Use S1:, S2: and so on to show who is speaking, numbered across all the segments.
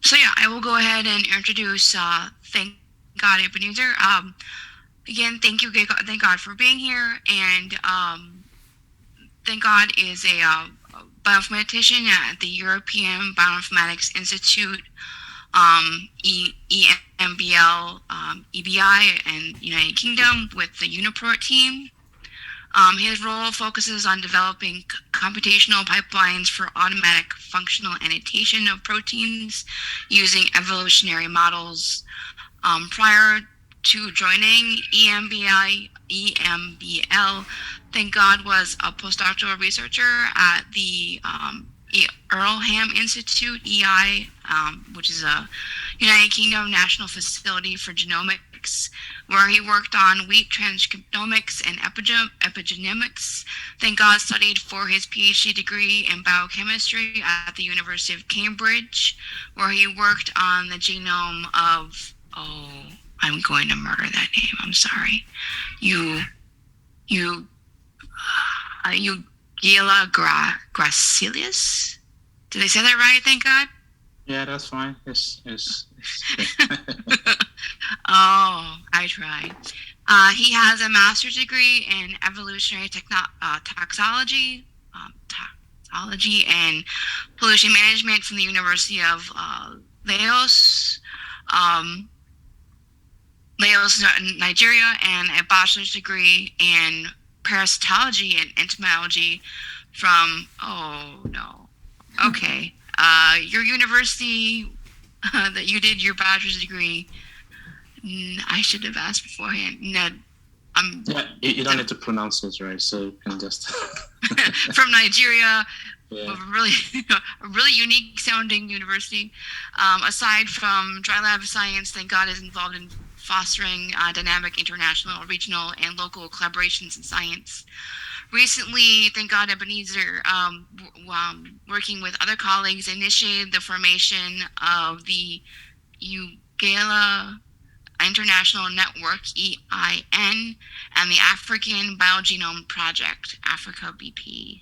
S1: So yeah, I will go ahead and introduce Thank God Ebenezer. Again, thank God for being here, and Thank God is a bioinformatician at the European Bioinformatics Institute, EMBL-EBI, and United Kingdom with the Uniport team. His role focuses on developing computational pipelines for automatic functional annotation of proteins using evolutionary models. Prior to joining EMBL, Thank God was a postdoctoral researcher at the Earlham Institute, EI, which is a United Kingdom National Facility for Genomics, where he worked on wheat transcriptomics and epigenetics. Thank God studied for his PhD degree in biochemistry at the University of Cambridge, where he worked on the genome of, I'm going to murder that name, I'm sorry, Eugela Gracilius? Did I say that right, thank God?
S2: Yeah, that's fine. Yes.
S1: Oh, I tried. He has a master's degree in evolutionary toxology and pollution management from the University of Lagos, Nigeria, and a bachelor's degree in parasitology and entomology from, your university that you did your bachelor's degree. I should have asked beforehand. Ned,
S2: you don't need to pronounce it, right? So you can just
S1: from Nigeria.
S2: Yeah.
S1: A really unique sounding university. Aside from dry lab science, Thank God is involved in fostering dynamic international, regional, and local collaborations in science. Recently, Thank God Ebenezer, working with other colleagues, initiated the formation of the Ugala International Network, EIN, and the African BioGenome Project, AfricaBP.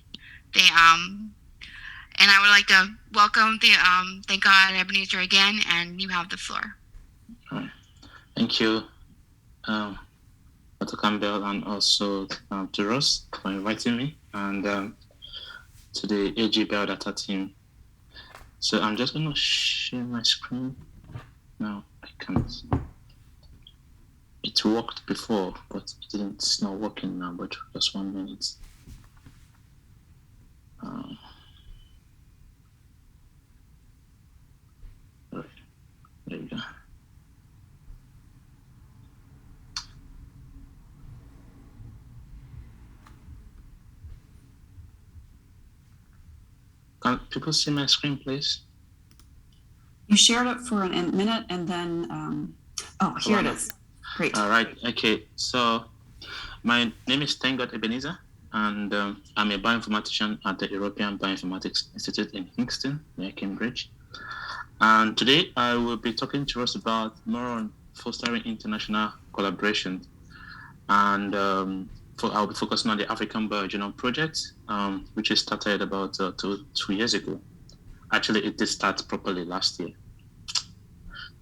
S1: And I would like to welcome Thank God Ebenezer again, and you have the floor.
S2: All right. Thank you, Dr. Campbell, and also to Ross for inviting me, and to the AG Biodata team. So I'm just going to share my screen. No, I can't. It worked before, but it's not working now, but just 1 minute. Right. There you go. Can people see my screen, please?
S3: You shared it for a minute and then, here it is. Great.
S2: All right. Okay. So my name is ThankGod Ebenezer, and I'm a bioinformatician at the European Bioinformatics Institute in Kingston, near Cambridge. And today I will be talking to us about more on fostering international collaboration. And I'll be focusing on the African BioGenome Project, which is started about 2 years ago. Actually, it did start properly last year.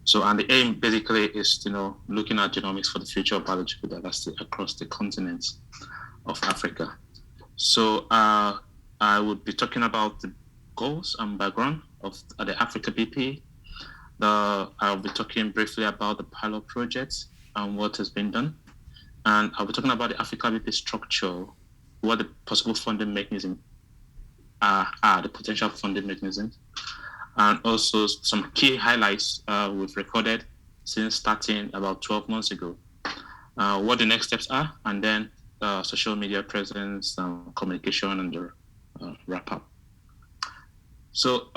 S2: So, and the aim basically is, looking at genomics for the future of biological diversity across the continents of Africa. So, I would be talking about the goals and background of the AfricaBP. I'll be talking briefly about the pilot project and what has been done. And I'll be talking about the AfricaBP structure, what the possible funding mechanisms are, the potential funding mechanisms, and also some key highlights we've recorded since starting about 12 months ago, what the next steps are, and then social media presence, communication, and the wrap up. So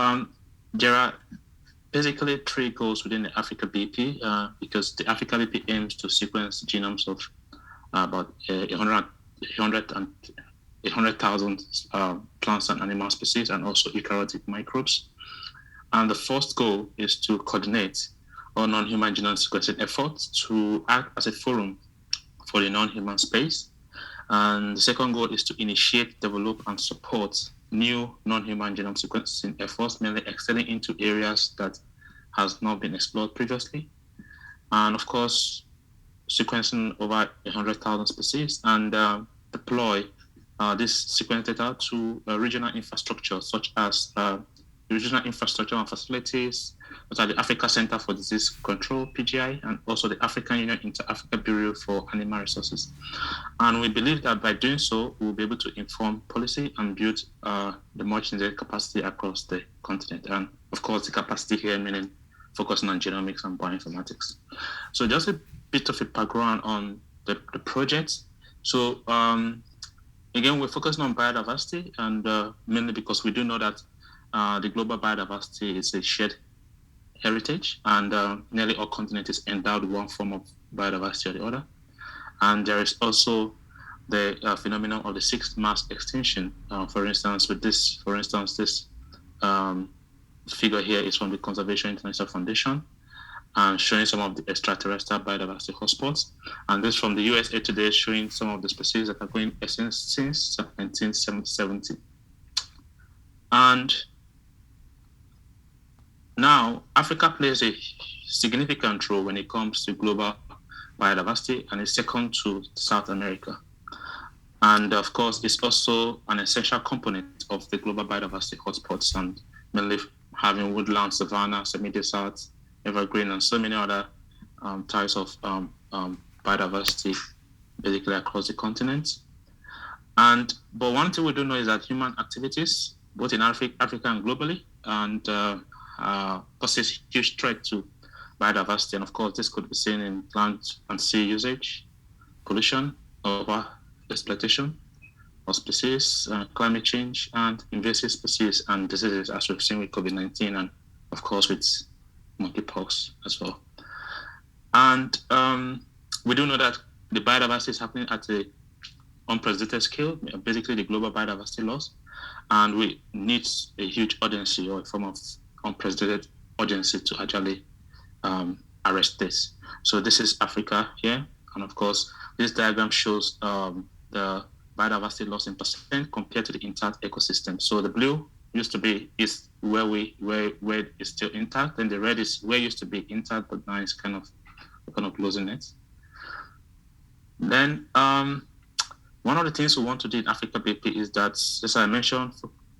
S2: there are basically 3 goals within the AfricaBP, because the AfricaBP aims to sequence genomes of about 100,000 plants and animal species, and also eukaryotic microbes. And the first goal is to coordinate all non-human genome sequencing efforts to act as a forum for the non-human space. And the second goal is to initiate, develop, and support new non-human genome sequencing efforts, mainly extending into areas that has not been explored previously. And of course, sequencing over 100,000 species and deploy this sequence data to regional infrastructure, such as regional infrastructure and facilities, such as the Africa Center for Disease Control, PGI, and also the African Union Inter-Africa Bureau for Animal Resources. And we believe that by doing so, we'll be able to inform policy and build the much needed capacity across the continent. And of course, the capacity here meaning focusing on genomics and bioinformatics. So just a bit of a background on the project. So again, we're focusing on biodiversity, and mainly because we do know that the global biodiversity is a shared heritage, and nearly all continents is endowed with one form of biodiversity or the other. And there is also the phenomenon of the sixth mass extinction. For instance, this figure here is from the Conservation International Foundation, and showing some of the extraterrestrial biodiversity hotspots. And this from the USA Today, showing some of the species that are going extinct since 1970. And now, Africa plays a significant role when it comes to global biodiversity, and is second to South America. And of course, it's also an essential component of the global biodiversity hotspots, and mainly having woodland, savanna, semi-desert, evergreen, and so many other types of biodiversity basically across the continent. But one thing we do know is that human activities, both in Africa and globally, and poses a huge threat to biodiversity. And of course, this could be seen in land and sea usage, pollution, over exploitation of species, climate change, and invasive species and diseases, as we've seen with COVID-19, and of course with monkeypox as well. And we do know that the biodiversity is happening at an unprecedented scale, basically the global biodiversity loss, and we need a huge urgency or a form of unprecedented urgency to actually arrest this. So this is Africa here, and of course this diagram shows the biodiversity loss in percent compared to the intact ecosystem. So the blue is where it's still intact, and the red is where it used to be intact, but now it's kind of losing it. Then one of the things we want to do in AfricaBP is that, as I mentioned,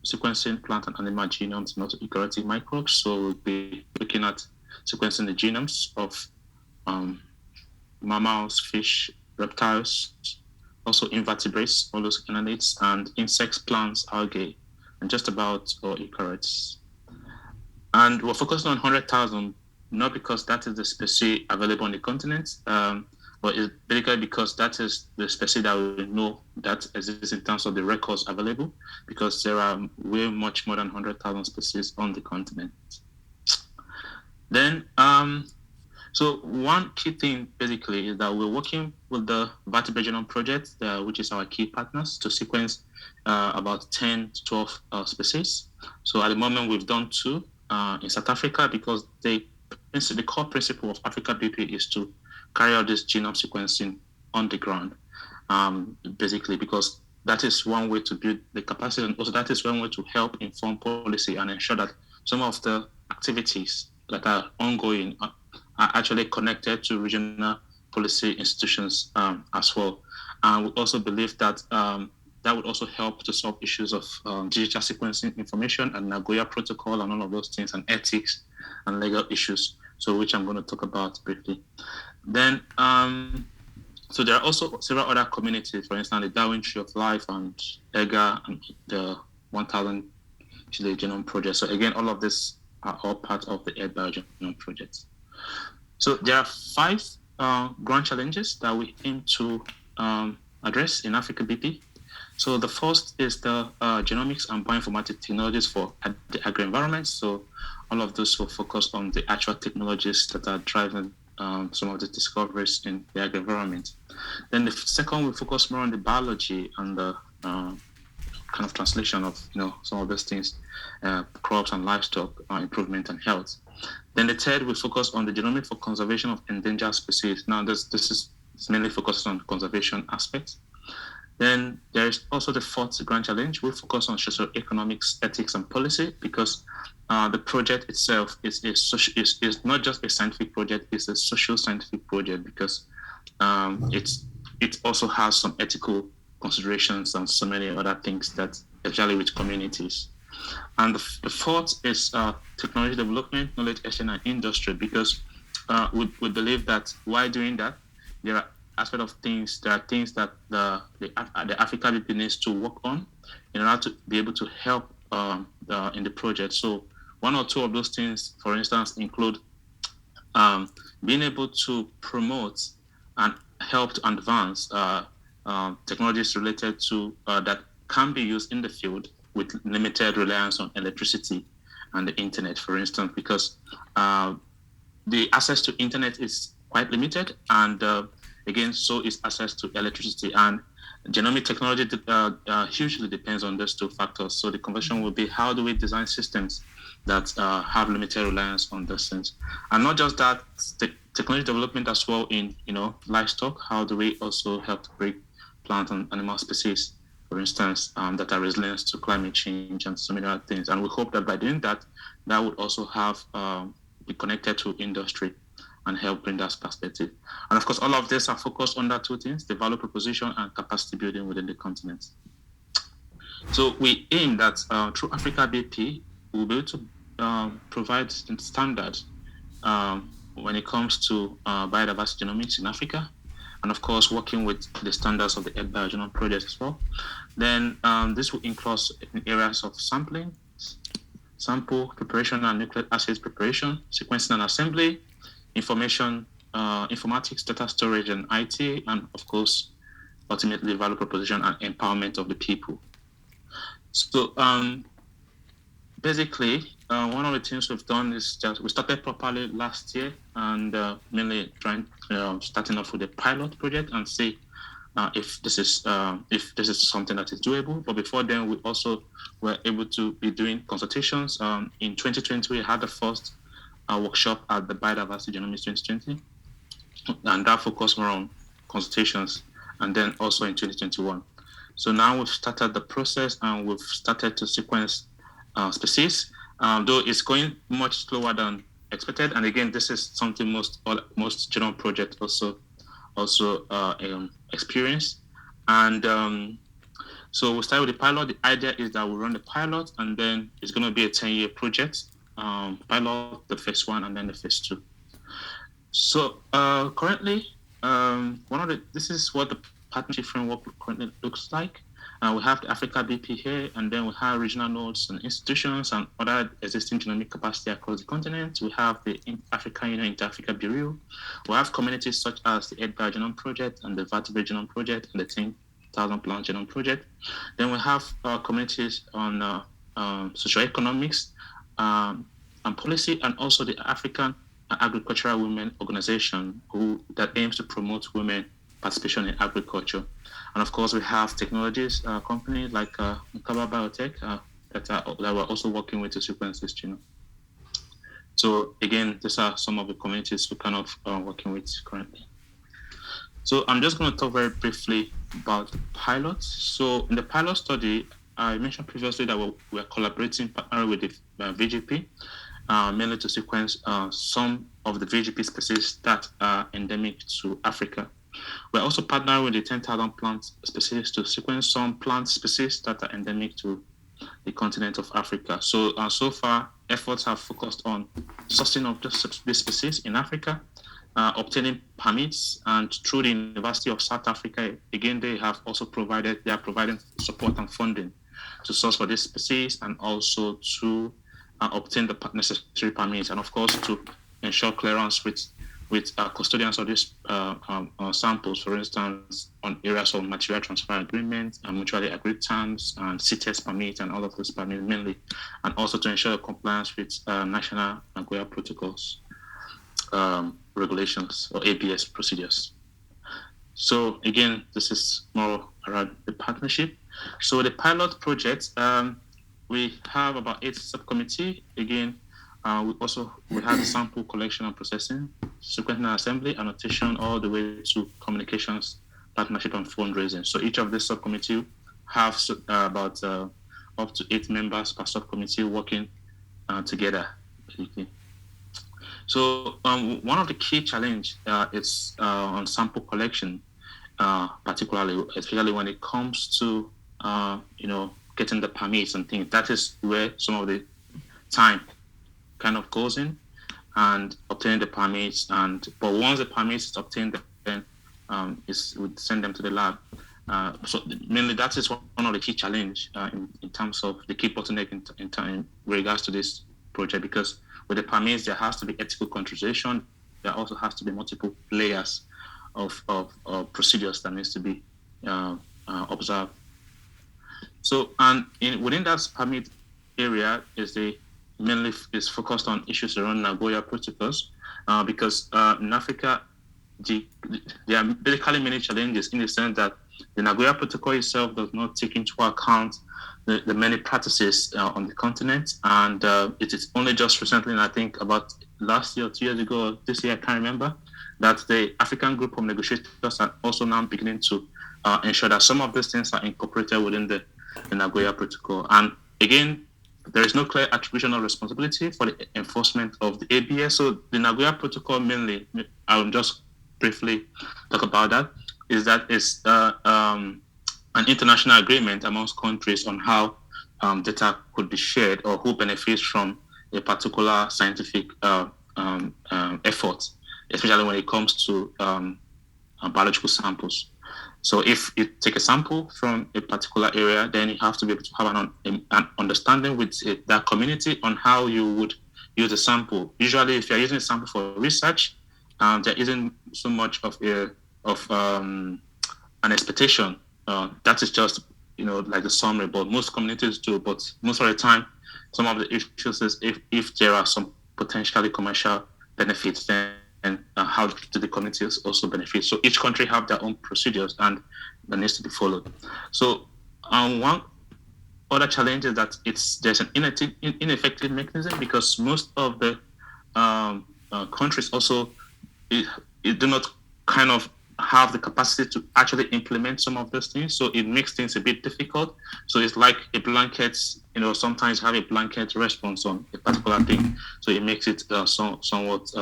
S2: sequencing plant and animal genomes and also eukaryotic microbes. So we'll be looking at sequencing the genomes of mammals, fish, reptiles, also invertebrates, all those annelids, and insects, plants, algae, and just about all eukaryotes. And we're focusing on 100,000, not because that is the species available on the continent, but it's basically because that is the species that we know that exists in terms of the records available, because there are way much more than 100,000 species on the continent. Then, so one key thing basically is that we're working with the Vertebrate Genome Project, which is our key partners, to sequence about 10 to 12 species. So at the moment we've done 2 in South Africa, because the core principle of AfricaBP is to carry out this genome sequencing on the ground, basically because that is one way to build the capacity, and also that is one way to help inform policy and ensure that some of the activities that are ongoing are actually connected to regional policy institutions as well. And we also believe that that would also help to solve issues of digital sequencing information and Nagoya Protocol and all of those things, and ethics and legal issues, so which I'm going to talk about briefly. Then, so there are also several other communities, for instance, the Darwin Tree of Life and EGA and the 1,000 Chile Genome Project. So again, all of this are all part of the BioGenome Project. So there are 5 grand challenges that we aim to address in AfricaBP. So the first is the genomics and bioinformatics technologies for the agri-environment. So all of those will focus on the actual technologies that are driving some of the discoveries in the agri-environment. Then the second will focus more on the biology and the kind of translation of some of those things, crops and livestock improvement and health. Then the third will focus on the genomic for conservation of endangered species. Now this is mainly focused on conservation aspects. Then there is also the fourth Grand Challenge. We focus on socioeconomics, ethics, and policy because the project itself is not just a scientific project; it's a social scientific project because it also has some ethical considerations and so many other things that especially with communities. And the fourth is technology development, knowledge exchange, and industry because we believe that while doing that, there are aspects of things. There are things that the AfricaBP needs to work on in order to be able to help in the project. So one or two of those things, for instance, include being able to promote and help to advance technologies related to that can be used in the field with limited reliance on electricity and the internet, for instance, because the access to internet is quite limited, and again, so is access to electricity. And genomic technology hugely depends on those two factors. So the conversion will be, how do we design systems that have limited reliance on those things? And not just that, technology development as well in livestock. How do we also help to breed plant and animal species, for instance, that are resilient to climate change and so many other things? And we hope that by doing that, that would also have be connected to industry and help bring that perspective. And of course, all of this are focused on that two things: the value proposition and capacity building within the continent. So we aim that through AfricaBP, we'll be able to provide standards when it comes to biodiversity genomics in Africa, and of course, working with the standards of the BioGenome Project as well. Then this will include in areas of sampling, sample preparation and nucleic acid preparation, sequencing and assembly, information, informatics, data storage and IT, and of course, ultimately value proposition and empowerment of the people. So basically, one of the things we've done is that we started properly last year and mainly starting off with a pilot project and see if this is something that is doable. But before then, we also were able to be doing consultations. In 2020, we had the first workshop at the Biodiversity Genomics 2020, and that focused more on consultations, and then also in 2021. So now we've started the process and we've started to sequence species, though it's going much slower than expected. And again, this is something most genome projects also experience. And so we start with the pilot. The idea is that we run the pilot, and then it's going to be a 10-year project. Pilot, the phase 1, and then the phase 2. So currently, this is what the partnership framework currently looks like. We have the AfricaBP here, and then we have regional nodes and institutions and other existing genomic capacity across the continent. We have the African Union Inter-Africa Bureau. We have communities such as the BioGenome Project and the Vertebrate Genome Project and the 10,000 Plant Genome Project. Then we have communities on socioeconomics and policy, and also the African Agricultural Women Organization that aims to promote women participation in agriculture. And of course, we have technologies companies like Nagoya Biotech that we're also working with to sequence this genome. So again, these are some of the communities we're kind of working with currently. So I'm just going to talk very briefly about the pilot. So in the pilot study, I mentioned previously that we're collaborating partnering with the VGP, mainly to sequence some of the VGP species that are endemic to Africa. We're also partnering with the 10,000 plant species to sequence some plant species that are endemic to the continent of Africa. So so far, efforts have focused on sourcing of this species in Africa, obtaining permits, and through the University of South Africa, again, they are providing support and funding to source for this species, and also to obtain the necessary permits, and of course to ensure clearance with custodians of these samples, for instance, on areas of material transfer agreements and mutually agreed terms and CTES permits and all of those permits mainly, and also to ensure compliance with national Nagoya Protocols regulations or ABS procedures. So again, this is more around the partnership. So the pilot project, we have about 8 subcommittees. Again, we have the sample collection and processing, sequencing and assembly, annotation, all the way to communications partnership and fundraising. So each of the subcommittee have about up to 8 members per subcommittee working together, basically. So one of the key challenge is on sample collection, particularly, especially when it comes to getting the permits and things. That is where some of the time kind of goes in, and obtaining the permits. But once the permits is obtained, then we send them to the lab. So mainly that is one of the key challenge in terms of the key bottleneck in regards to this project, because with the permits there has to be ethical consideration. There also has to be multiple layers of procedures that needs to be observed. So within that permit area mainly is focused on issues around Nagoya Protocols, because in Africa there are basically many challenges in the sense that the Nagoya Protocol itself does not take into account the many practices on the continent, and it is only just recently, and I think about last year or 2 years ago, or this year, I can't remember, that the African group of negotiators are also now beginning to ensure that some of these things are incorporated within the Nagoya Protocol. And again, there is no clear attribution of responsibility for the enforcement of the ABS. So the Nagoya Protocol mainly, I will just briefly talk about that, is that it's an international agreement amongst countries on how data could be shared or who benefits from a particular scientific effort, especially when it comes to biological samples. So if you take a sample from a particular area, then you have to be able to have an understanding with that community on how you would use a sample. Usually, if you're using a sample for research, there isn't so much of an expectation. That is just like the summary, but most communities do. But most of the time, some of the issues is if there are some potentially commercial benefits, then how do the communities also benefit? So each country have their own procedures, and that needs to be followed. So one other challenge is that there's an ineffective mechanism, because most of the countries also do not kind of have the capacity to actually implement some of those things. So it makes things a bit difficult. So it's like a blanket, sometimes have a blanket response on a particular thing. So it makes it somewhat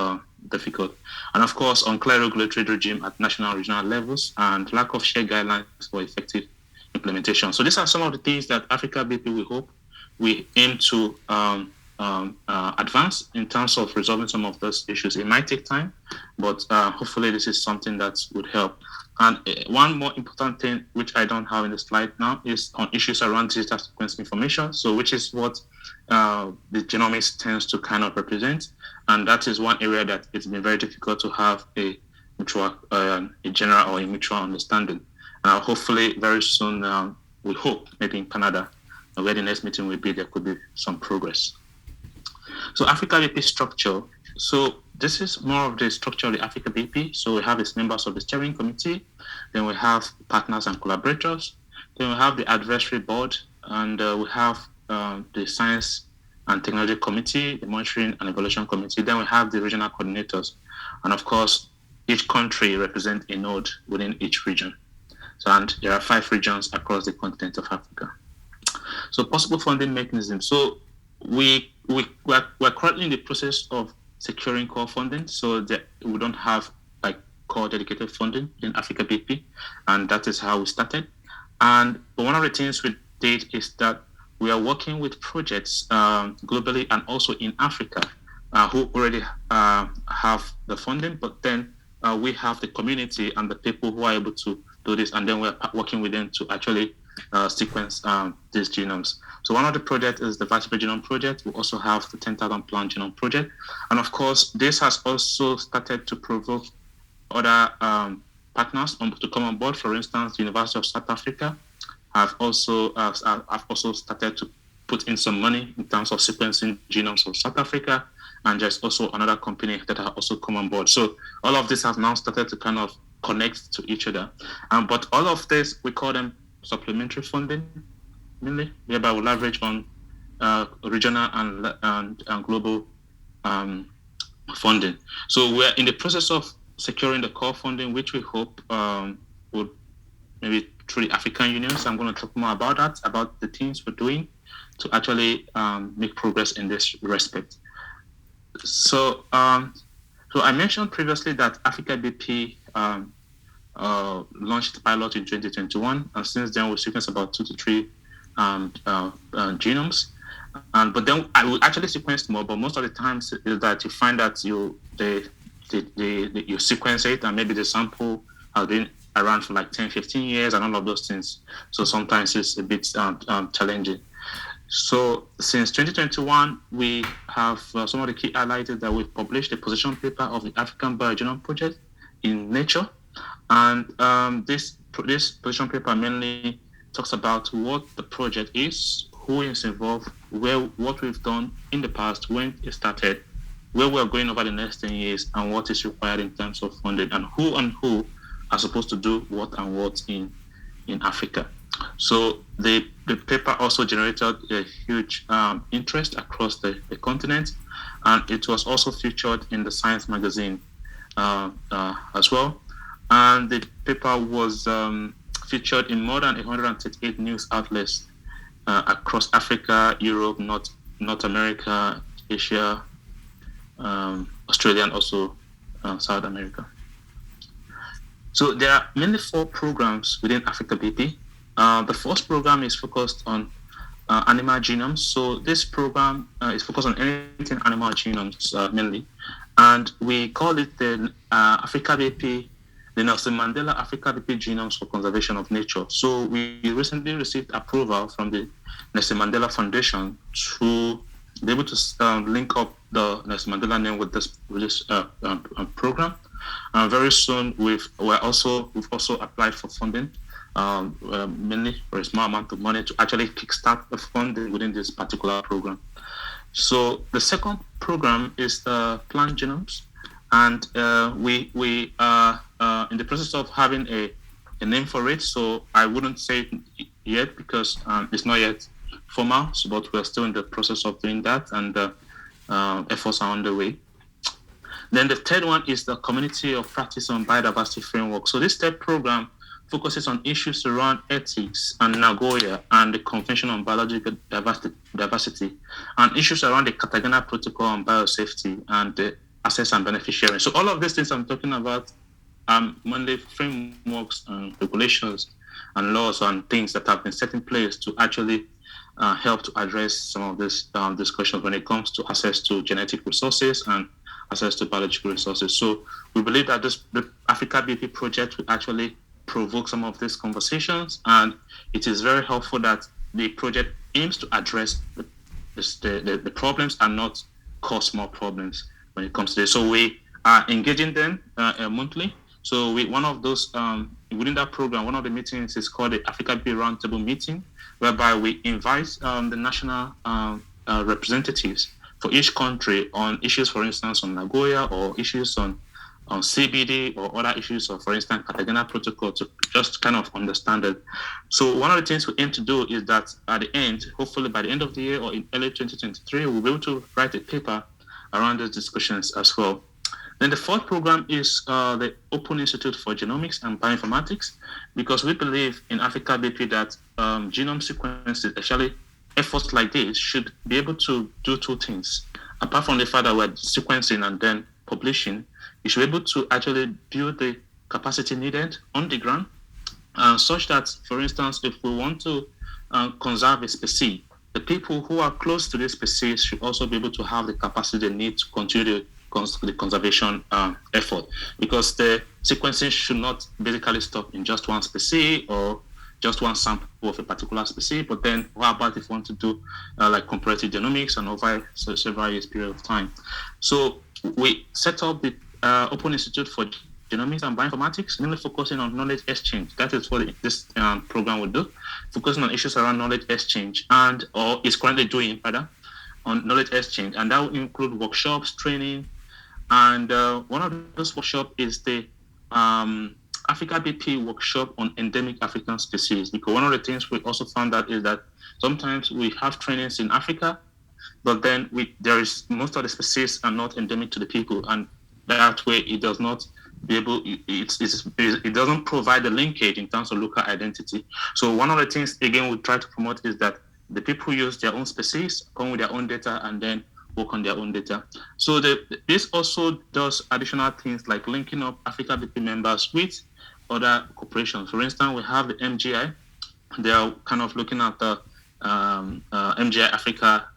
S2: difficult. And of course, unclear regulatory regime at national and regional levels, and lack of shared guidelines for effective implementation. So these are some of the things that AfricaBP we aim to advance in terms of resolving some of those issues. It might take time, but hopefully this is something that would help. And one more important thing, which I don't have in the slide now, is on issues around digital sequence information. So which is what the genomics tends to kind of represent. And that is one area that it's been very difficult to have a mutual, a general or a mutual understanding. Hopefully very soon, we hope maybe in Canada, where the next meeting will be, there could be some progress. So AfricaBP structure. So this is more of the structure of the AfricaBP. So we have its members of the steering committee, then we have partners and collaborators, then we have the advisory board, and we have the science and technology committee, the monitoring and evaluation committee, then we have the regional coordinators. And of course, each country represents a node within each region. So, and there are 5 regions across the continent of Africa. So possible funding mechanisms. So we're currently in the process of securing core funding, so that we don't have like core dedicated funding in AfricaBP, and that is how we started. But one of the things we did is that we are working with projects globally and also in Africa who already have the funding, but then we have the community and the people who are able to do this, and then we're working with them to actually sequence these genomes. So one of the projects is the DAISEA Genome Project. We also have the 10,000 Plant Genome Project. And of course, this has also started to provoke other partners to come on board. For instance, the University of South Africa have also started to put in some money in terms of sequencing genomes of South Africa. And there's also another company that have also come on board. So all of this has now started to kind of connect to each other. But all of this, we call them supplementary funding, mainly, whereby we leverage on regional and global funding. So we're in the process of securing the core funding, which we hope would maybe through the African Union. So I'm going to talk more about that, about the things we're doing to actually make progress in this respect. So I mentioned previously that AfricaBP launched the pilot in 2021, and since then we sequenced about 2 to 3 genomes. But then I will actually sequence more, but most of the times is that you find that you sequence it, and maybe the sample has been around for like 10, 15 years and all of those things. So sometimes it's a bit challenging. So since 2021, we have some of the key highlighted that we've published a position paper of the African BioGenome Project in Nature. And this position paper mainly talks about what the project is, who is involved, what we've done in the past, when it started, where we're going over the next 10 years, and what is required in terms of funding, and who are supposed to do what and what in Africa. So the paper also generated a huge interest across the continent, and it was also featured in the Science magazine as well. And the paper was featured in more than 138 news outlets across Africa, Europe, North America, Asia, Australia, and also South America. So there are mainly 4 programs within AfricaBP. The first program is focused on animal genomes. So this program is focused on anything animal genomes mainly. And we call it the AfricaBP, the Nelson Mandela AfricaBP Genomes for Conservation of Nature. So we recently received approval from the Nelson Mandela Foundation to be able to link up the Nelson Mandela name with this program. Very soon, we've also applied for funding, mainly for a small amount of money to actually kickstart the funding within this particular program. So the second program is the Plant Genomes, and we are in the process of having a name for it. So I wouldn't say it yet because it's not yet formal, but we're still in the process of doing that, and efforts are underway. Then the third one is the Community of Practice on Biodiversity Framework. So this third program focuses on issues around ethics and Nagoya and the Convention on Biological Diversity, and issues around the Nagoya Protocol on biosafety and the access and benefit sharing. So all of these things I'm talking about mainly frameworks and regulations and laws and things that have been set in place to actually help to address some of these discussions when it comes to access to genetic resources and access to biological resources. So we believe that the AfricaBP project will actually provoke some of these conversations, and it is very helpful that the project aims to address the problems and not cause more problems when it comes to this. So we are engaging them monthly. So one of those within that program, one of the meetings is called the AfricaBP Roundtable Meeting, whereby we invite the national representatives for each country on issues, for instance, on Nagoya, or issues on CBD, or other issues of, for instance, Nagoya Protocol, to just kind of understand it. So one of the things we aim to do is that at the end, hopefully by the end of the year or in early 2023, we'll be able to write a paper around those discussions as well. Then the fourth program is the Open Institute for Genomics and Bioinformatics, because we believe in AfricaBP that genome sequences, especially efforts like this, should be able to do 2 things. Apart from the fact that we're sequencing and then publishing, you should be able to actually build the capacity needed on the ground, such that, for instance, if we want to conserve a species, the people who are close to this species should also be able to have the capacity they need to continue the conservation effort, because the sequencing should not basically stop in just one species or just one sample of a particular species, but then what about if we want to do like comparative genomics and over several years period of time? So we set up the Open Institute for Genomics and Bioinformatics, mainly focusing on knowledge exchange. That is what this program will do, focusing on issues around knowledge exchange, or is currently doing rather on knowledge exchange, and that will include workshops, training, and one of those workshops is the AfricaBP workshop on endemic African species, because one of the things we also found out is that sometimes we have trainings in Africa, but then most of the species are not endemic to the people, and that way it does not be able, it doesn't provide the linkage in terms of local identity. So one of the things, again, we try to promote is that the people use their own species, come with their own data, and then work on their own data. So this also does additional things like linking up AfricaBP members with other corporations. For instance, we have the MGI. They are kind of looking at the MGI Africa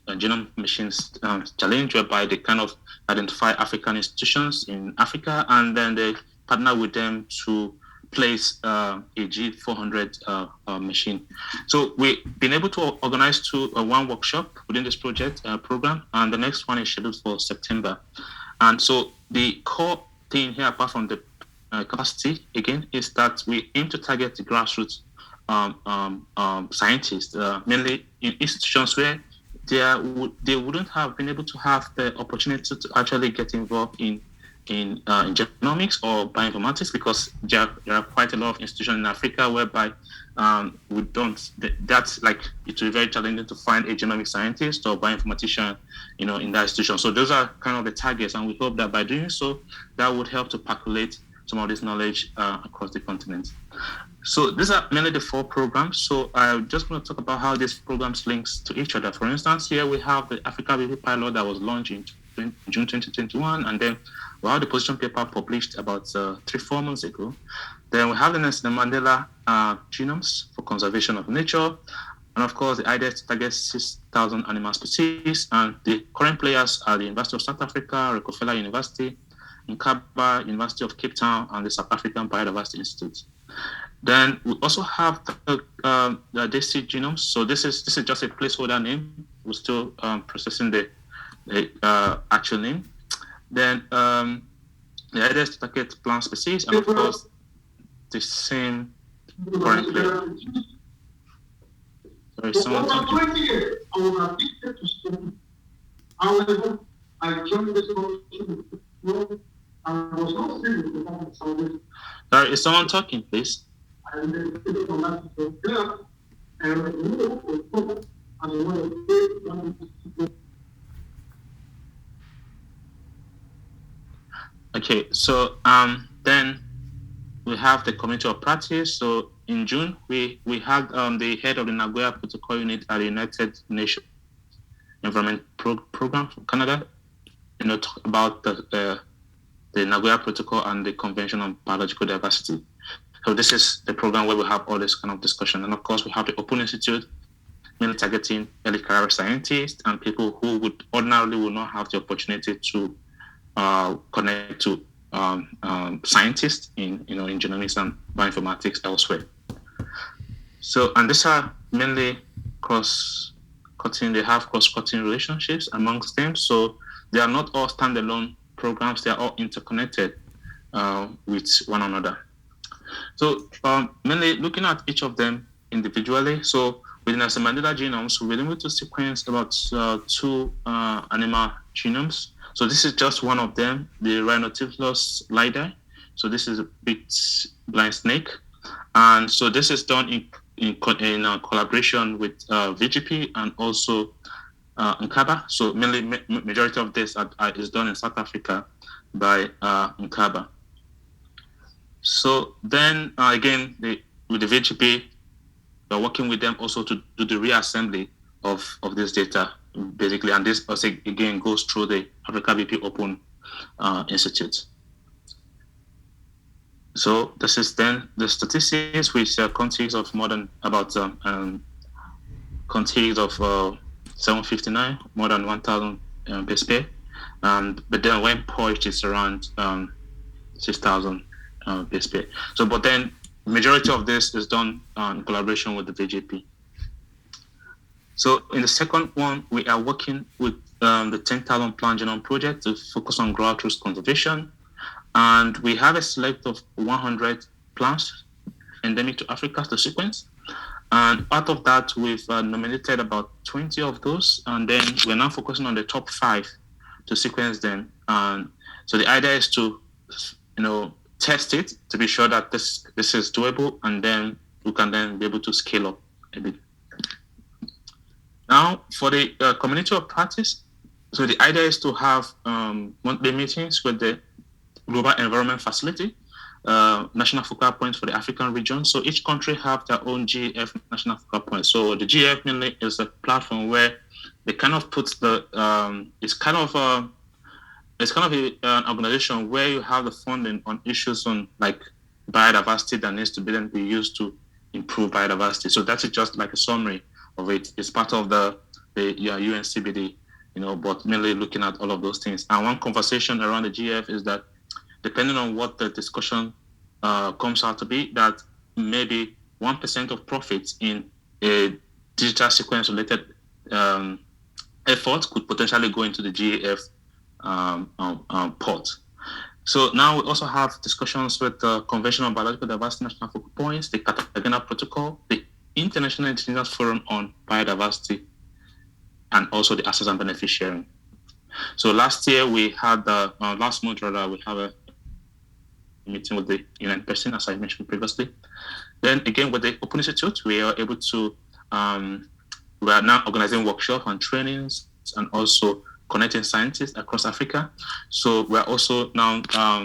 S2: Genome Machines Challenge, whereby they kind of identify African institutions in Africa, and then they partner with them to place a G400 machine. So we've been able to organize one workshop within this project program, and the next one is scheduled for September. And so the core thing here, apart from the capacity, again, is that we aim to target the grassroots scientists, mainly in institutions where they wouldn't have been able to have the opportunity to actually get involved in genomics or bioinformatics, because there are quite a lot of institutions in Africa whereby we don't. That's like, it will be very challenging to find a genomic scientist or bioinformatician, in that institution. So those are kind of the targets, and we hope that by doing so, that would help to percolate some of this knowledge across the continent. So these are mainly the 4 programs. So I'm just going to talk about how these programs links to each other. For instance, here we have the AfricaBP pilot that was launched in June 2021, and then we have the position paper published about 3-4 months ago. Then we have the Nelson Mandela Genomes for conservation of nature, and of course the idea is to target 6,000 animal species. And the current players are the University of South Africa, Rockefeller University, Nkaba, University of Cape Town, and the South African Biodiversity Institute. Then we also have the DAISEA Genomes. So this is just a placeholder name. We're still processing the actual name. Then the idea is to target plant species, and of course the same current player. Sorry, someone talking.
S4: However, I joined this conversation. I was not saying.
S2: Sorry, is someone talking, please? Okay, so then we have the community of practice. So in June, we had the head of the Nagoya Protocol unit at the United Nations Environment Program from Canada, talk about the Nagoya Protocol and the Convention on Biological Diversity. So this is the program where we have all this kind of discussion. And of course, we have the Open Institute, mainly targeting early career scientists and people who would not have the opportunity to connect to scientists in genomics and bioinformatics elsewhere. So, and these are mainly cross-cutting. They have cross-cutting relationships amongst them. So they are not all standalone programs. They are all interconnected with one another. So mainly looking at each of them individually. So with Nelson Mandela Genomes, we've been able to sequence about 2 animal genomes. So this is just one of them, the Rhinotyphlos lidae. So this is a big blind snake. And so this is done in collaboration with VGP and also Nkaba. So mainly majority of this is done in South Africa by Nkaba. So then again, with the VGP, we're working with them also to do the reassembly of this data, basically. And this also again goes through the AfricaBP Open Institute. So this is then the statistics, which consists of more than about consists of 759, more than 1,000 base pair, but then when poised is around 6,000 base pair. So, but then majority of this is done in collaboration with the VGP. So in the second one, we are working with the 10,000 Plant Genome Project to focus on grassroots conservation. And we have a select of 100 plants endemic to Africa to sequence. And out of that, we've nominated about 20 of those. And then we're now focusing on the top 5 to sequence them. And so the idea is to, test it to be sure that this is doable, and then we can then be able to scale up a bit. Now, for the community of practice, so the idea is to have monthly meetings with the Global Environment Facility, national focal points for the African region. So each country have their own GEF national focal points. So the GEF mainly is a platform where they kind of put the it's kind of an organization where you have the funding on issues on like biodiversity that needs to be used to improve biodiversity. So that's just like a summary of it. It's part of the UNCBD, but mainly looking at all of those things. And one conversation around the GF is that depending on what the discussion comes out to be, that maybe 1% of profits in a digital sequence related effort could potentially go into the GAF pot. So now we also have discussions with the Convention on Biological Diversity National Focal Points, the Nagoya Protocol, the International Indigenous Forum on Biodiversity, and also the Access and Benefit Sharing. So last year we had last month rather, we have a meeting with the UN person, as I mentioned previously. Then again with the Open Institute, we are able to we are now organizing workshops and trainings and also connecting scientists across Africa. So we're also now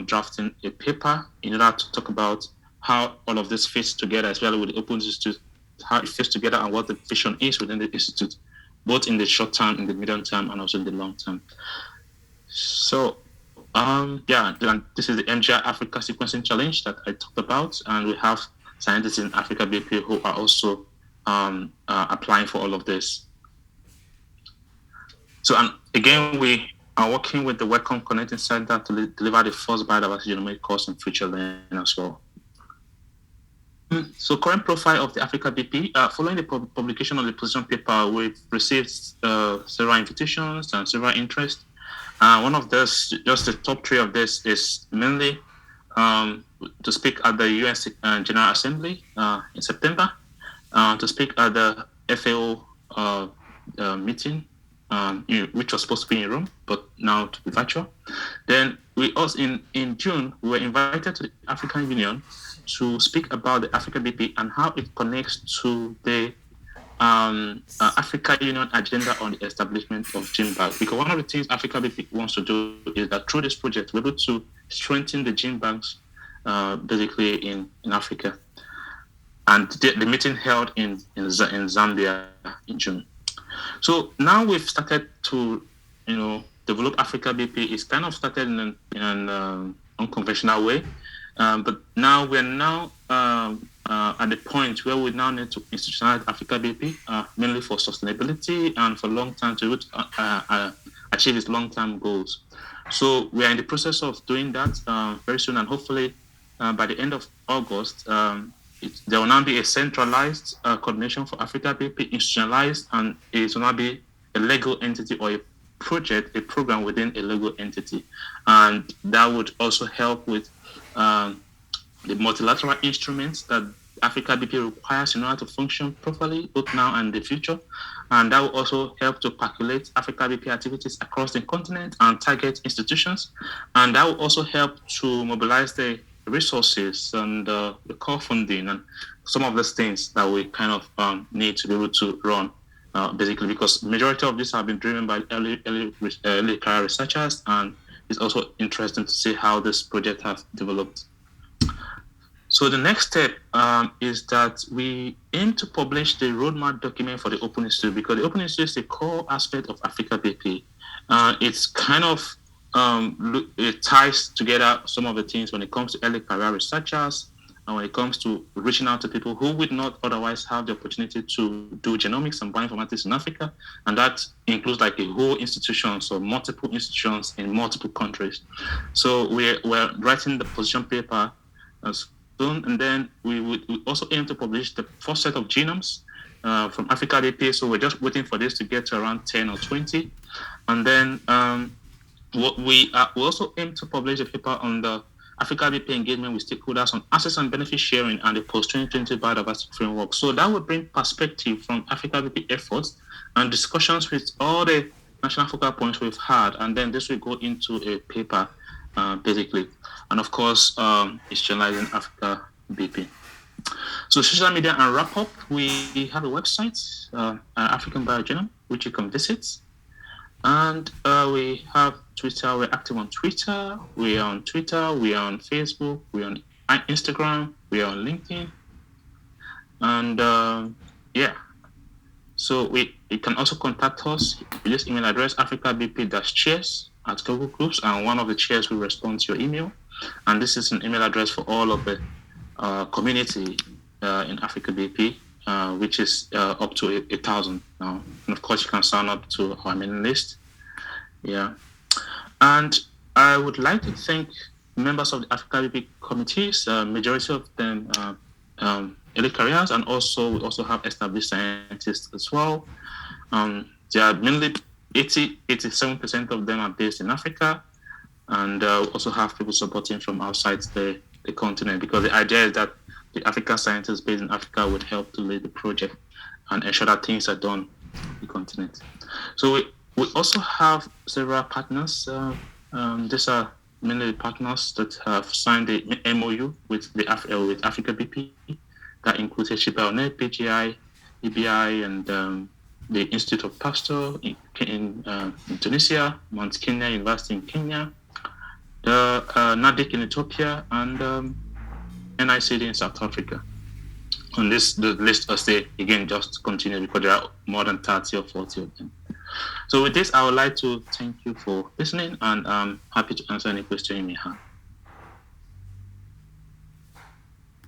S2: drafting a paper in order to talk about how all of this fits together, as well with the Open Institute, how it fits together and what the vision is within the Institute, both in the short term, in the medium term, and also in the long term. So this is the MGI Africa Sequencing Challenge that I talked about, and we have scientists in AfricaBP who are also applying for all of this. So, and again, we are working with the Wellcome Connecting Center to deliver the first biodiversity genomic course in future learning as well. So, current profile of the AfricaBP. Following the publication of the position paper, we've received several invitations and several interests. One of this, just the top three of this, is mainly to speak at the UN General Assembly in September, to speak at the FAO meeting, which was supposed to be in Rome, but now to be virtual. Then we also, in June, we were invited to the African Union to speak about the AfricaBP and how it connects to the Africa Union agenda on the establishment of gene bank. Because one of the things AfricaBP wants to do is that through this project, we're able to strengthen the gene banks basically in Africa. And the meeting held in Zambia in June. So now we've started to, develop AfricaBP. It's kind of started in an unconventional way, but now we're at the point where we now need to institutionalize AfricaBP, mainly for sustainability and for long term to achieve its long-term goals. So we are in the process of doing that very soon, and hopefully by the end of August, there will now be a centralized coordination for AfricaBP, institutionalized, and it will now be a legal entity or a project, a program within a legal entity. And that would also help with the multilateral instruments that AfricaBP requires in order to function properly, both now and in the future. And that will also help to calculate AfricaBP activities across the continent and target institutions. And that will also help to mobilize the resources and the core funding and some of those things that we kind of need to be able to run, basically, because majority of these have been driven by early career researchers, and it's also interesting to see how this project has developed. So the next step is that we aim to publish the roadmap document for the Open Institute, because the Open Institute is a core aspect of AfricaBP. It's kind of it ties together some of the things when it comes to early career researchers and when it comes to reaching out to people who would not otherwise have the opportunity to do genomics and bioinformatics in Africa. And that includes like a whole institution, so multiple institutions in multiple countries. So we're writing the position paper soon, and then we also aim to publish the first set of genomes from AfricaBP. So we're just waiting for this to get to around 10 or 20. And then we also aim to publish a paper on the AfricaBP engagement with stakeholders on access and benefit sharing and the post-2020 biodiversity framework. So that will bring perspective from AfricaBP efforts and discussions with all the national focal points we've had, and then this will go into a paper, basically. And of course, it's journalizing AfricaBP. So social media and wrap up, we have a website, African BioGenome, which you can visit. And we have Twitter. We're active on Twitter. We're on Facebook. We're on Instagram. We're on LinkedIn. And so you can also contact us with this email address, africabp-chairs@Google Groups, and one of the chairs will respond to your email. And this is an email address for all of the community in AfricaBP, which is up to 1,000 now. And of course, you can sign up to our mailing list. Yeah. And I would like to thank members of the AfricaBP committees, majority of them early careers, and we also have established scientists as well. They are mainly 87% of them are based in Africa, and we also have people supporting from outside the continent, because the idea is that the African scientists based in Africa would help to lead the project and ensure that things are done on the continent. So we also have several partners. These are mainly the partners that have signed the MOU with AfricaBP. That includes HBioNet, PGI, EBI, and the Institute of Pasteur in Tunisia, Mount Kenya University in Kenya, the NADIC in Ethiopia, and NICD in South Africa. On the list, I'll say again, just continue, because there are more than 30 or 40 of them. So with this, I would like to thank you for listening, and I'm happy to answer any question you may have.